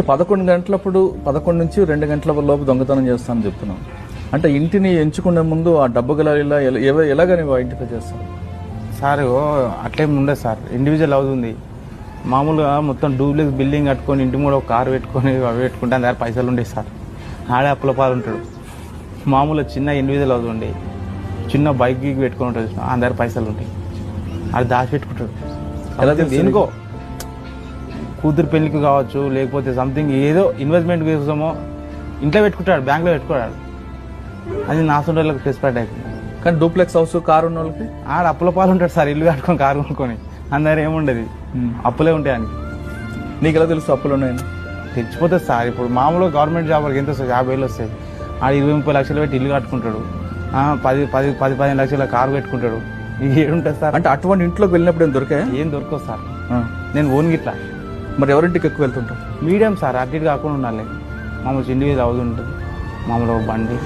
11 గంటలప్పుడు 11 నుంచి 2 గంటల లోపు దొంగతనం చేస్తానని చెప్తున్నాను. అంటే ఇంటిని ఎంచుకునే ముందు ఆ డబ్బు గల ఎలాగ నువ్వు ఐడెంటిఫై చేస్తావు? సార్ అట్లేం ఉండదు సార్, ఇండివిజువల్ హౌస్ ఉంది. మామూలుగా మొత్తం డూప్లెక్స్ బిల్డింగ్ కట్టుకొని ఇంటి కూడా ఒక కారు పెట్టుకొని అవి పెట్టుకుంటే అందరి దగ్గర పైసలు ఉండేవి సార్. ఆడే అప్పుల పాలు ఉంటాడు. మామూలుగా చిన్న ఇండివిజువల్ హౌస్ ఉండే చిన్న బైక్ గీక్ పెట్టుకొని ఉంటుంది, అందరి దగ్గర పైసలు ఉంటాయి. అది దాచి పెట్టుకుంటాడు. ఎలా దేనికో కూతురు పెళ్లికి కావచ్చు, లేకపోతే సంథింగ్ ఏదో ఇన్వెస్ట్మెంట్ కోసమో ఇంట్లో పెట్టుకుంటాడు, బ్యాంక్లో పెట్టుకోడాడు. అది నా సొంత వాళ్ళకి ప్లస్ పాయింట్ అయిపోయింది. కానీ డూప్లెక్స్ హౌస్ కారు ఉన్న వాళ్ళకి ఆడ అప్పుల పాలు ఉంటాడు సార్. ఇల్లు కట్టుకొని కారు కొనుక్కొని అందరు ఏముండదు, అప్పులే ఉంటాయి అని. నీకు ఎలా తెలుసు అప్పులు ఉన్నాయని? తెచ్చిపోతుంది సార్. ఇప్పుడు మామూలుగా గవర్నమెంట్ జాబ్ వాళ్ళకి ఎంత వస్తుంది? 50,000 వస్తాయి. ఆడ 20-30 లక్షలు పెట్టి ఇల్లు కట్టుకుంటాడు, 10-15 లక్షల కారు పెట్టుకుంటాడు. ఇది ఏడుంటుంది సార్? అంటే అటువంటి ఇంట్లోకి వెళ్ళినప్పుడు ఏం దొరికాయి? ఏం దొరకదు సార్. నేను ఓన్ గిట్లా. మరి ఎవరింటికి ఎక్కువ వెళ్తుంటావు? మీడియం సార్, అటు ఇటు కాకుండా ఉండాలి. మామూలు ఇండివిజువల్ హౌస్ ఉంటుంది, మామూలు బండి.